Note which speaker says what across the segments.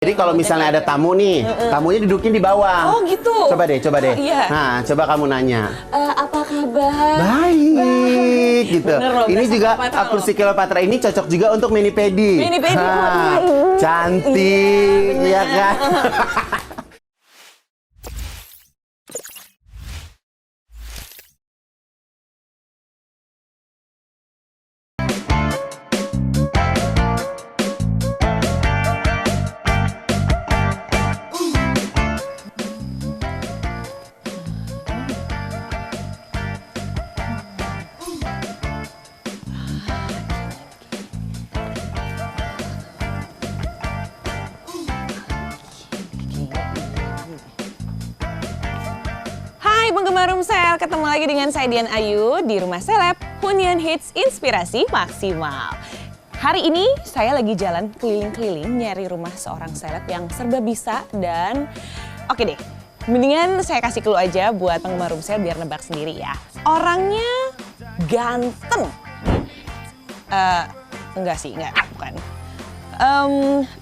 Speaker 1: Jadi kalau misalnya ada tamu nih, tamunya dudukin di bawah.
Speaker 2: Oh gitu.
Speaker 1: Coba deh.
Speaker 2: Oh, iya.
Speaker 1: Nah, coba kamu nanya.
Speaker 2: Apa kabar?
Speaker 1: Baik, gitu.
Speaker 2: Bener loh,
Speaker 1: Ini
Speaker 2: berasa
Speaker 1: juga
Speaker 2: Cleopatra
Speaker 1: kursi Cleopatra ini cocok juga untuk mani pedi.
Speaker 2: Mani pedi,
Speaker 1: cantik,
Speaker 2: iya,
Speaker 1: ya kan?
Speaker 2: Hai penggemar Roomsel, ketemu lagi dengan saya Dian Ayu di Rumah Seleb, hunian hits inspirasi maksimal. Hari ini saya lagi jalan keliling-keliling nyari rumah seorang seleb yang serba bisa dan oke deh, mendingan saya kasih clue aja buat penggemar Roomsel biar nebak sendiri ya. Orangnya ganteng. Enggak sih, bukan.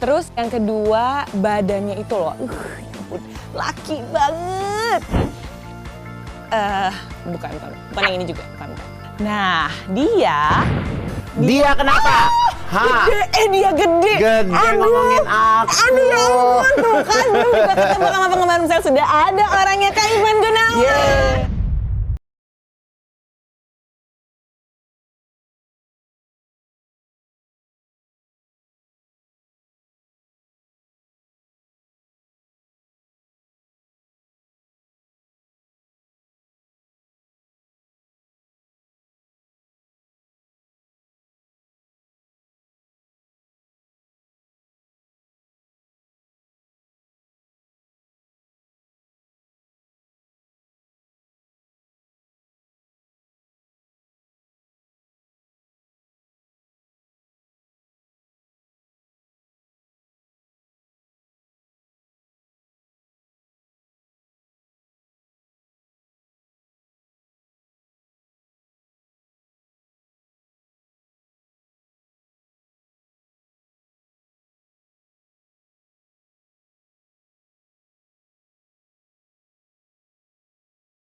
Speaker 2: Terus yang kedua badannya itu loh, ya ampun, laki banget. Bukan yang ini juga, bukan. Nah, dia
Speaker 1: Kenapa?
Speaker 2: Dia gede.
Speaker 1: Gede ngomongin aku.
Speaker 2: Aduh ya ampun, tuh kan belum juga ketemu sama penggemar Roomsel, sudah ada orangnya, Kak Ivan Gunawan.
Speaker 1: Yeah.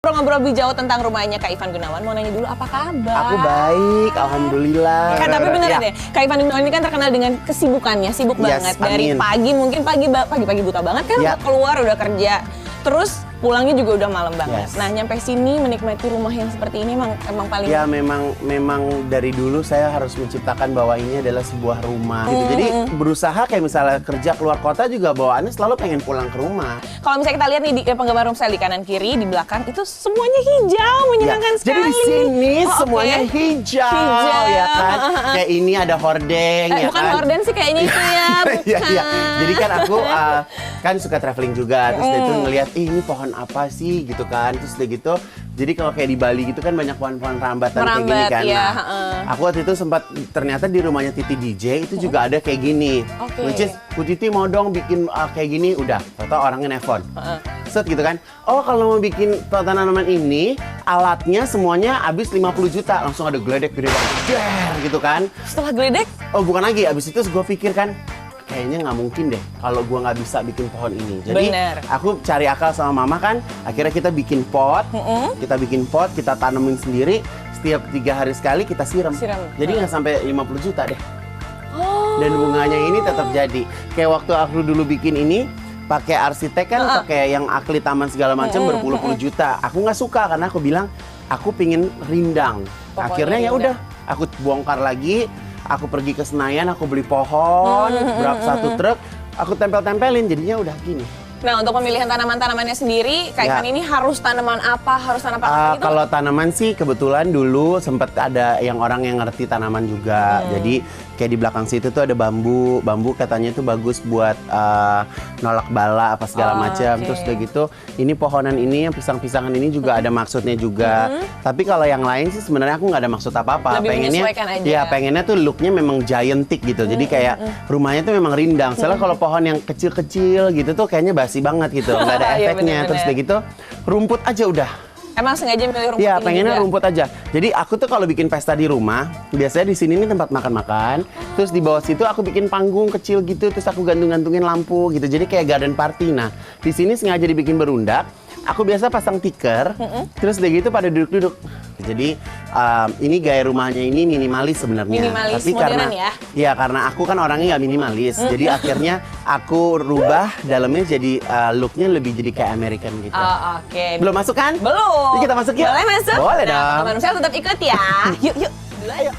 Speaker 2: Ngobrol lebih jauh tentang rumahnya Kak Ivan Gunawan, mau nanya dulu apa kabar?
Speaker 1: Aku baik, alhamdulillah.
Speaker 2: Kan tapi beneran
Speaker 1: Ya.
Speaker 2: deh, Kak Ivan Gunawan ini kan terkenal dengan kesibukannya, sibuk
Speaker 1: Yes,
Speaker 2: banget. Dari
Speaker 1: amin.
Speaker 2: pagi, mungkin pagi buta banget kan,
Speaker 1: Ya.
Speaker 2: udah keluar, udah kerja. Terus pulangnya juga udah malam banget.
Speaker 1: Yes.
Speaker 2: Nah, nyampe sini menikmati rumah yang seperti ini emang paling...
Speaker 1: Ya memang dari dulu saya harus menciptakan bahwa ini adalah sebuah rumah gitu. Jadi berusaha kayak misalnya kerja keluar kota juga bawaannya selalu pengen pulang ke rumah.
Speaker 2: Kalau misalnya kita lihat nih di penggemar Roomsel di kanan kiri, di belakang itu semuanya hijau, menyenangkan sekali.
Speaker 1: Jadi di sini
Speaker 2: Oh,
Speaker 1: semuanya
Speaker 2: oke.
Speaker 1: hijau ya kan. Kayak ini ada hordeng ya
Speaker 2: bukan
Speaker 1: kan.
Speaker 2: horden sih kayaknya itu ya, bukan.
Speaker 1: Iya. Jadi kan aku kan suka traveling juga, terus dia tuh ngeliat, ini pohon apa sih gitu kan, terus udah gitu. Jadi kalau kayak di Bali gitu kan banyak pohon-pohon rambatan kayak gini kan.
Speaker 2: Iya,
Speaker 1: Nah, aku waktu itu sempat ternyata di rumahnya Titi DJ itu juga ada kayak gini.
Speaker 2: Oke.
Speaker 1: Which is, Bu Titi mau dong bikin kayak gini, udah. Atau orangnya nelfon. Set gitu kan. Oh kalau mau bikin tanaman ini, alatnya semuanya habis 50 juta. Langsung ada geledek gede banget. Der, gitu kan.
Speaker 2: Setelah geledek,
Speaker 1: Oh bukan lagi, abis itu gue pikir kan, kayaknya nggak mungkin deh kalau gue nggak bisa bikin pohon ini. Jadi
Speaker 2: Bener.
Speaker 1: aku cari akal sama mama kan, akhirnya kita bikin pot, kita tanemin sendiri, setiap 3 hari sekali kita siram. Jadi nggak sampai 50 juta deh. Dan bunganya ini tetap jadi. Kayak waktu aku dulu bikin ini, pakai arsitek kan, pakai yang akli taman segala macam berpuluh-puluh juta. Aku nggak suka karena aku bilang, aku pingin rindang.
Speaker 2: Pokoknya
Speaker 1: Akhirnya ya
Speaker 2: rindang.
Speaker 1: udah, aku bongkar lagi. Aku pergi ke Senayan, aku beli pohon, berapa satu truk, aku tempel-tempelin, jadinya udah gini.
Speaker 2: nah untuk pemilihan tanaman-tanamannya sendiri, Kak Ivan ini harus tanaman apa, harus tanaman apa gitu?
Speaker 1: Kalau tanaman sih kebetulan dulu sempat ada yang orang yang ngerti tanaman juga. Jadi kayak di belakang situ tuh ada bambu. Bambu katanya itu bagus buat nolak bala apa segala macam.
Speaker 2: oke.
Speaker 1: Terus udah gitu, ini pohonan ini, yang pisang-pisangan ini juga ada maksudnya juga. Tapi kalau yang lain sih sebenarnya aku nggak ada maksud apa-apa.
Speaker 2: Lebih menyesuaikan aja.
Speaker 1: Ya pengennya tuh looknya memang giantic gitu. Jadi kayak rumahnya tuh memang rindang. Soalnya kalau pohon yang kecil-kecil gitu tuh kayaknya basi banget gitu, nggak ada
Speaker 2: Iya,
Speaker 1: efeknya.
Speaker 2: bener-bener.
Speaker 1: Terus udah gitu, rumput aja udah.
Speaker 2: Emang sengaja milih rumput
Speaker 1: Iya,
Speaker 2: ini
Speaker 1: pengennya
Speaker 2: juga?
Speaker 1: rumput aja. Jadi aku tuh kalau bikin pesta di rumah, biasanya di sini nih tempat makan-makan. Terus di bawah situ aku bikin panggung kecil gitu, terus aku gantung-gantungin lampu gitu. Jadi kayak garden party. Nah, di sini sengaja dibikin berundak. Aku biasa pasang tikar, terus udah gitu pada duduk-duduk. Jadi ini gaya rumahnya ini minimalis sebenarnya.
Speaker 2: Minimalis,
Speaker 1: Tapi
Speaker 2: modern
Speaker 1: karena
Speaker 2: ya?
Speaker 1: Iya, karena aku kan orangnya nggak minimalis. Jadi akhirnya aku rubah dalamnya jadi looknya lebih jadi kayak American gitu.
Speaker 2: Oh, oke.
Speaker 1: Belum masuk kan?
Speaker 2: Belum.
Speaker 1: Yuk kita masuk yuk.
Speaker 2: Boleh masuk?
Speaker 1: Boleh
Speaker 2: Nah,
Speaker 1: dong.
Speaker 2: teman-teman saya tetap ikut ya. Yuk, yuk. Dulu ayo.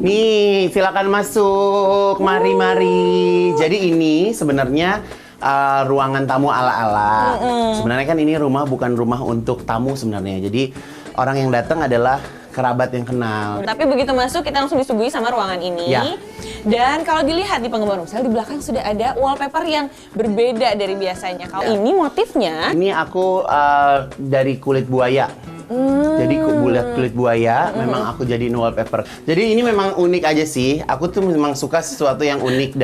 Speaker 1: Nih, silakan masuk. Mari. Jadi ini sebenarnya ruangan tamu ala-ala. Sebenarnya kan ini rumah bukan rumah untuk tamu sebenarnya. Jadi orang yang datang adalah kerabat yang kenal.
Speaker 2: Tapi begitu masuk kita langsung disuguhi sama ruangan ini.
Speaker 1: Ya.
Speaker 2: Dan kalau dilihat di penggemar rumah di belakang sudah ada wallpaper yang berbeda dari biasanya. Kalau ini motifnya
Speaker 1: Ini aku dari kulit buaya. Jadi kulit buaya memang aku jadiin wallpaper. Jadi ini memang unik aja sih. Aku tuh memang suka sesuatu yang unik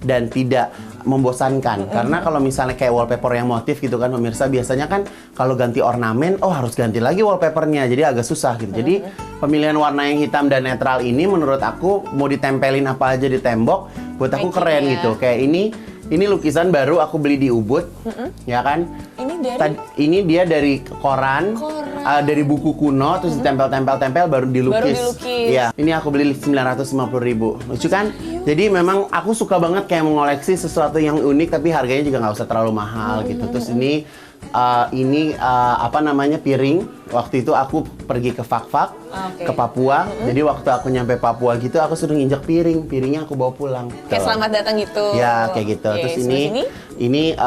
Speaker 1: dan tidak membosankan. Karena kalau misalnya kayak wallpaper yang motif gitu kan pemirsa, biasanya kan kalau ganti ornamen, oh harus ganti lagi wallpapernya. Jadi agak susah gitu. Jadi pemilihan warna yang hitam dan netral ini menurut aku mau ditempelin apa aja di tembok, buat aku keren
Speaker 2: ya.
Speaker 1: gitu. Kayak ini lukisan baru aku beli di Ubud, ya kan? Ini dia dari koran. Dari buku kuno, terus ditempel-tempel baru dilukis. Iya, ini aku beli 950.000. Lucu kan? Jadi memang aku suka banget kayak mengoleksi sesuatu yang unik, tapi harganya juga nggak usah terlalu mahal gitu. Terus ini apa namanya, piring. Waktu itu aku pergi ke Fak-Fak, ke Papua. Jadi waktu aku nyampe Papua gitu, aku suruh nginjek piringnya aku bawa pulang.
Speaker 2: kayak selamat datang gitu.
Speaker 1: Ya, kayak gitu. Terus ini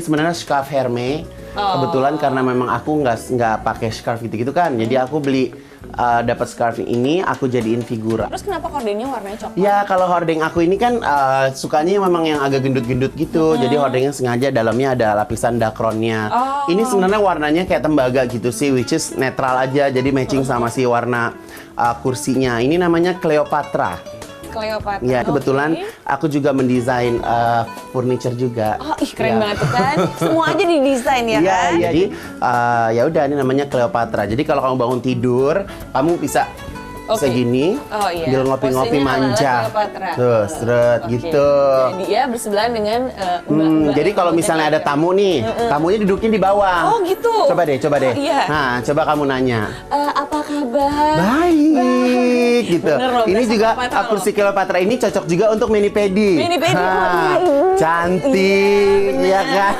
Speaker 1: sebenarnya scarf Hermes. Kebetulan karena memang aku nggak pakai scarf gitu kan, jadi aku beli dapat scarf ini, aku jadiin figura.
Speaker 2: Terus kenapa hordennya warnanya coklat?
Speaker 1: Ya kalau hordeng aku ini kan sukanya memang yang agak gendut-gendut gitu, jadi hordengnya sengaja dalamnya ada lapisan dakronnya. Ini sebenarnya warnanya kayak tembaga gitu sih, which is netral aja, jadi matching sama si warna kursinya. Ini namanya Cleopatra. Ya, kebetulan aku juga mendesain furniture juga.
Speaker 2: Oh, keren banget tuh kan. Semua aja didesain ya kan?
Speaker 1: Iya, jadi ya udah ini namanya Cleopatra. Jadi kalau kamu bangun tidur, kamu bisa segini, sambil ngopi-ngopi manja. Terus, gitu.
Speaker 2: Jadi dia bersebelahan dengan
Speaker 1: jadi kalau misalnya ada tamu nih, tamunya duduknya di bawah.
Speaker 2: Oh gitu.
Speaker 1: Coba deh.
Speaker 2: Iya.
Speaker 1: Nah, coba kamu nanya.
Speaker 2: Apa kabar?
Speaker 1: Baik, gitu.
Speaker 2: Bener loh,
Speaker 1: Ini juga kursi Cleopatra ini cocok juga untuk mani-pedi. Cantik, ya kan?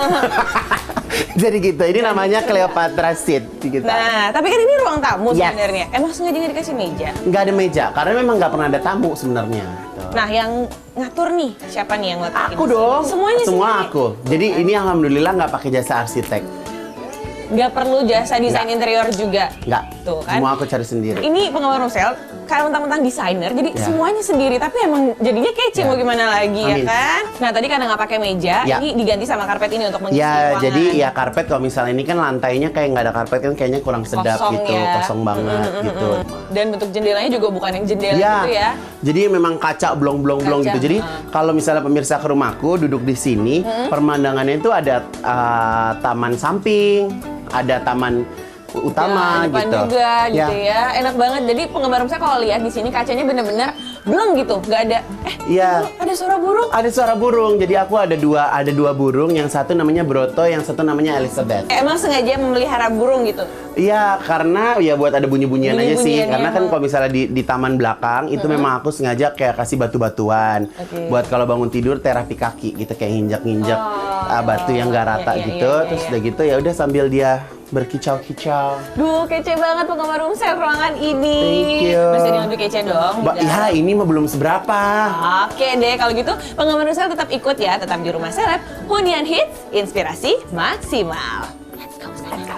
Speaker 1: Jadi gitu, ini namanya Cleopatra seat gitu.
Speaker 2: Nah, tapi kan ini ruang tamu sebenarnya. Emang sengaja nggak dikasih meja?
Speaker 1: Nggak ada meja, karena memang nggak pernah ada tamu sebenarnya.
Speaker 2: Nah, yang ngatur nih, siapa nih yang ngeletakkin?
Speaker 1: Aku dong.
Speaker 2: Semuanya
Speaker 1: Semua
Speaker 2: sendiri?
Speaker 1: aku. Jadi ini alhamdulillah nggak pakai jasa arsitek.
Speaker 2: Nggak perlu jasa desain interior juga?
Speaker 1: Nggak.
Speaker 2: Tuh kan?
Speaker 1: Semua aku cari sendiri.
Speaker 2: Ini penggemar Rumsel, karena mentang-mentang desainer, jadi semuanya sendiri. Tapi emang jadinya kece, mau gimana lagi.
Speaker 1: Amin.
Speaker 2: Ya kan? Nah, tadi karena nggak pakai meja, ini diganti sama karpet ini untuk mengisi ruangan.
Speaker 1: Jadi karpet kalau misalnya ini kan lantainya kayak nggak ada karpet kan kayaknya kurang sedap
Speaker 2: Kosong
Speaker 1: gitu,
Speaker 2: ya.
Speaker 1: kosong banget gitu.
Speaker 2: Dan bentuk jendelanya juga bukan yang jendela gitu ya.
Speaker 1: Jadi memang kaca blong-blong gitu. Jadi kalau misalnya pemirsa ke rumahku duduk di sini, pemandangannya itu ada taman samping, ada taman utama
Speaker 2: depan
Speaker 1: gitu.
Speaker 2: juga gitu ya. Enak banget. Jadi penggemar saya kalau lihat di sini kacanya bener-bener bleng gitu, nggak ada. Ada suara burung.
Speaker 1: Ada suara burung. Jadi aku ada dua burung. Yang satu namanya Broto, yang satu namanya Elizabeth.
Speaker 2: Emang sengaja memelihara burung gitu?
Speaker 1: Iya, karena ya buat ada bunyi-bunyian aja sih. Karena kan kalau misalnya di taman belakang itu memang aku sengaja kayak kasih batu-batuan. Buat kalau bangun tidur terapi kaki gitu, kayak nginjak-nginjak batu yang nggak rata gitu. Terus udah gitu ya udah sambil dia berkicau-kicau.
Speaker 2: Duh, kece banget penggemar Rumsel ruangan ini.
Speaker 1: Thank you.
Speaker 2: Masih yang lebih kece dong.
Speaker 1: Ya, ini mah belum seberapa.
Speaker 2: Oke deh, kalau gitu penggemar Rumsel tetap ikut ya, tetap di Rumah Seleb. Hunian Hits, inspirasi maksimal. Let's go, Seleb.